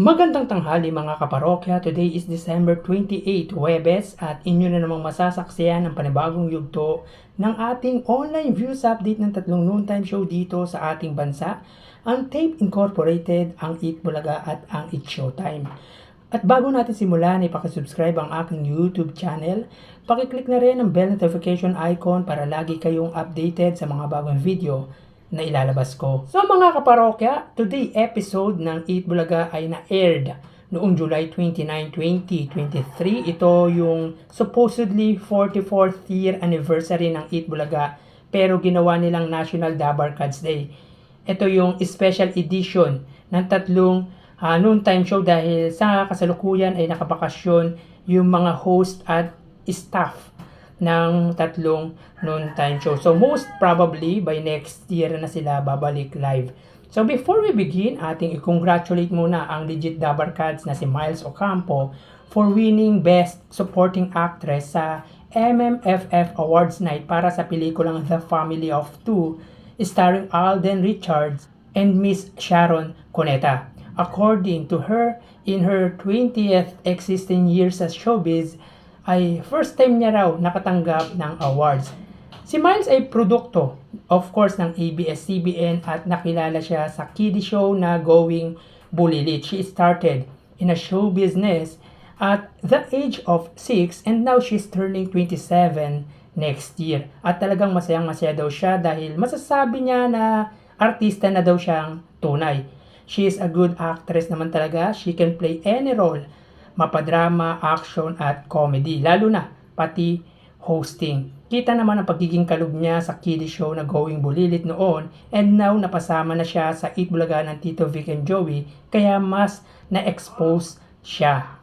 Magandang tanghali mga kaparokya. Today is December 28, Huwebes, at inyo na namang masasaksiyan ang panibagong yugto ng ating online views update ng tatlong noontime show dito sa ating bansa, ang Tape Incorporated, ang Eat Bulaga at ang Eat Showtime. At bago natin simulan, ipakisubscribe ang aking YouTube channel, pakiclick na rin ang bell notification icon para lagi kayong updated sa mga bagong video na ilalabas ko. So mga kaparokya, today episode ng Eat Bulaga ay na-aired noong July 29, 2023. Ito yung supposedly 44th year anniversary ng Eat Bulaga, pero ginawa nilang National Dabar Cards Day. Ito yung special edition ng tatlong noontime show dahil sa kasalukuyan ay nakabakasyon yung mga host at staff ng tatlong noontime show. So most probably by next year na sila babalik live. So before we begin, ating i-congratulate muna ang legit Dabar Cards na si Miles Ocampo for winning Best Supporting Actress sa MMFF Awards Night para sa pelikulang The Family of Two starring Alden Richards and Miss Sharon Cuneta. According to her, in her 20th existing year sa showbiz, ay first time niya raw nakatanggap ng awards. Si Miles ay produkto, of course, ng ABS-CBN at nakilala siya sa kiddie show na Going Bulilit. She started in a show business at the age of 6 and now she's turning 27 next year. At talagang masayang-masaya daw siya dahil masasabi niya na artista na daw siyang tunay. She is a good actress naman talaga. She can play any role, mapadrama, action at comedy, lalo na pati hosting. Kita naman ang pagiging kalug niya sa kiddie show na Going Bulilit noon, and now napasama na siya sa Eat Bulaga ng Tito Vic and Joey, kaya mas na-expose siya.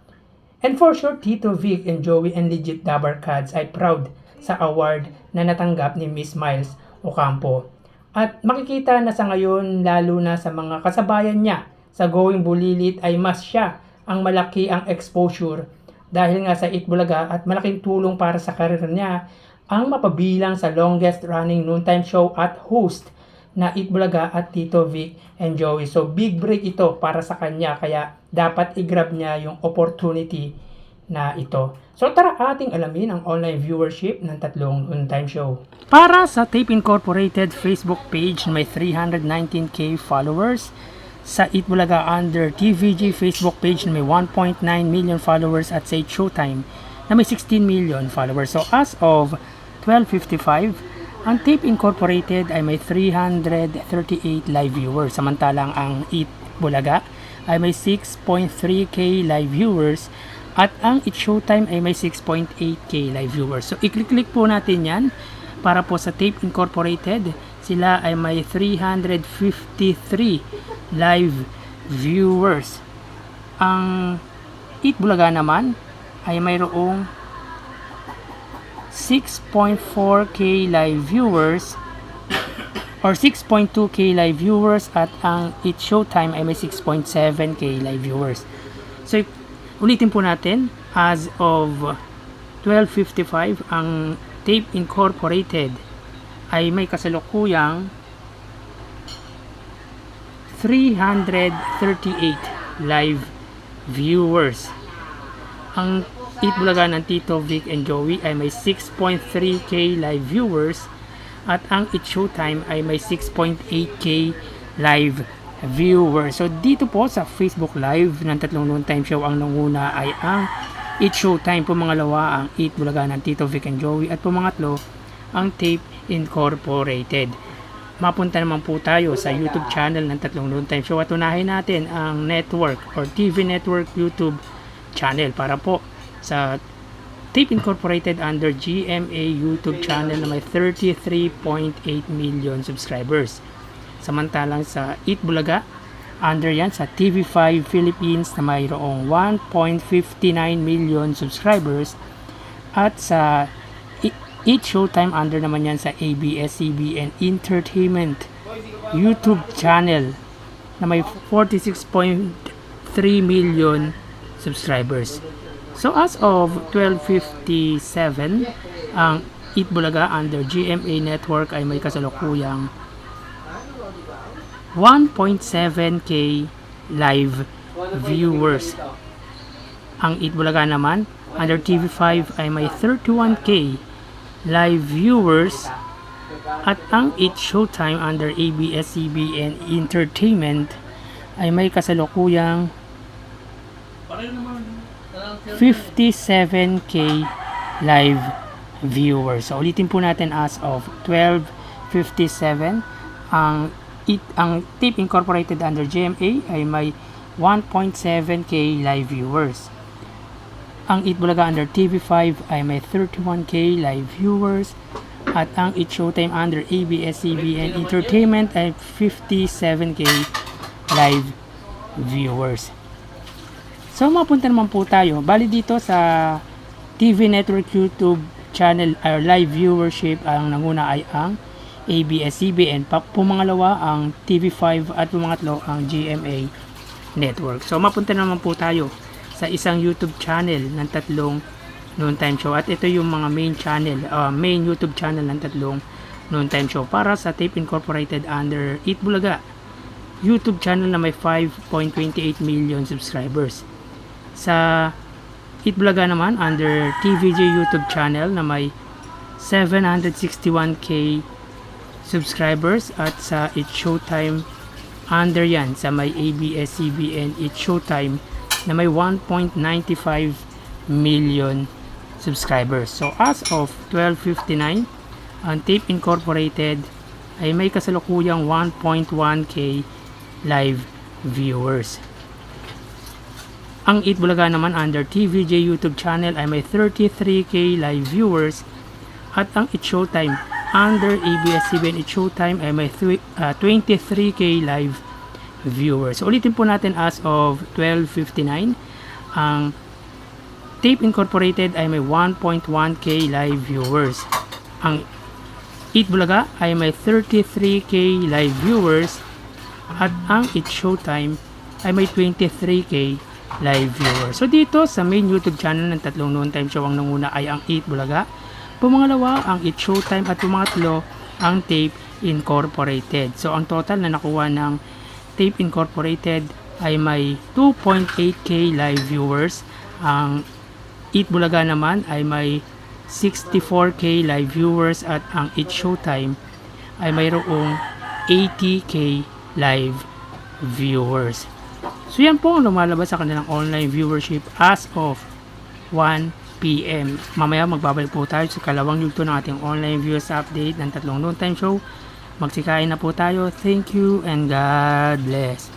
And for sure, Tito Vic and Joey and legit Dabar Cards ay proud sa award na natanggap ni Miss Miles Ocampo. At makikita na sa ngayon, lalo na sa mga kasabayan niya sa Going Bulilit, ay mas siya ang malaki ang exposure dahil nga sa Eat Bulaga, at malaking tulong para sa karir niya ang mapabilang sa longest running noontime show at host na Eat Bulaga at Tito Vic and Joey. So big break ito para sa kanya, kaya dapat i-grab niya yung opportunity na ito. So tara ating alamin ang online viewership ng tatlong noontime show. Para sa Tape Incorporated Facebook page, may 319k followers. Sa Eat Bulaga under TVG Facebook page na may 1.9 million followers, at sa Eat Showtime na may 16 million followers. So as of 12:55, ang Tape Incorporated ay may 338 live viewers, samantalang ang Eat Bulaga ay may 6.3k live viewers at ang Eat Showtime ay may 6.8k live viewers. So i-click po natin yan para po sa Tape Incorporated. Sila ay may 353 live viewers. Ang Eat Bulaga naman ay mayroong 6.4k live viewers or 6.2k live viewers, at ang Eat Showtime ay may 6.7k live viewers. So ulitin po natin, as of 12:55, ang Tape Incorporated ay may kasalukuyang 338 live viewers. Ang Eat Bulaga ng Tito Vic and Joey ay may 6.3k live viewers, at ang Eat Showtime ay may 6.8k live viewers. So dito po sa Facebook Live ng tatlong noontime show, ang nanguna ay ang Eat Showtime, pumangalawa ang Eat Bulaga ng Tito Vic and Joey, at pumangatlo ang Tape Incorporated. Mapunta naman po tayo sa YouTube channel ng tatlong noontime show at unahin natin ang network or TV network YouTube channel para po sa Tape Incorporated under GMA YouTube channel na may 33.8 million subscribers. Samantalang sa Eat Bulaga, under yan sa TV5 Philippines na mayroong 1.59 million subscribers, at sa Eat Showtime under naman yan sa ABS-CBN Entertainment YouTube channel na may 46.3 million subscribers. So as of 12:57, ang Eat Bulaga under GMA Network ay may kasalukuyang 1.7k live viewers. Ang Eat Bulaga naman, under TV5 ay may 31k live viewers. At ang Eat Showtime under ABS-CBN Entertainment ay may kasalukuyang 57k live viewers. So ulitin po natin, as of 12:57, ang Tape Incorporated under GMA ay may 1.7k live viewers. Ang Eat Bulaga under TV5 ay may 31k live viewers. At ang Eat Showtime under ABS-CBN Entertainment ay 57k live viewers. So mapunta naman po tayo. Bali dito sa TV Network YouTube channel or live viewership, ang nanguna ay ang ABS-CBN, pumangalawa ang TV5 at pumangatlo ang GMA Network. So mapunta naman po tayo sa isang YouTube channel ng tatlong noontime show, at ito yung mga main YouTube channel ng tatlong noontime show para sa Tape Incorporated under Eat Bulaga YouTube channel na may 5.28 million subscribers. Sa Eat Bulaga naman under TVJ YouTube channel na may 761k subscribers, at sa Eat Showtime under yan sa may ABS-CBN Eat Showtime na may 1.95 million subscribers. So as of 12:59, ang Tape Incorporated ay may kasalukuyang 1.1k live viewers. Ang Eat Bulaga naman under TVJ YouTube channel ay may 33k live viewers, at ang Eat Showtime under ABS-CBN Eat Showtime ay may 23k live viewers. So ulitin po natin, as of 12:59, ang Tape Incorporated ay may 1.1k live viewers. Ang Eat Bulaga ay may 33k live viewers, at ang Eat Showtime ay may 23k live viewers. So dito sa main YouTube channel ng tatlong noontime show, ang nanguna ay ang Eat Bulaga, pumangalawa ang Eat Showtime, at pumangatlo ang Tape Incorporated. So ang total na nakuha ng Tape Incorporated ay may 2.8k live viewers. Ang Eat Bulaga naman ay may 64k live viewers, at ang Eat Showtime ay mayroong 80k live viewers. So yan po ang lumalabas sa kanilang online viewership as of 1 PM. Mamaya magbabalik po tayo sa kalawang yugto ng ating online viewers update ng tatlong noontime show. Magsikain na po tayo. Thank you and God bless.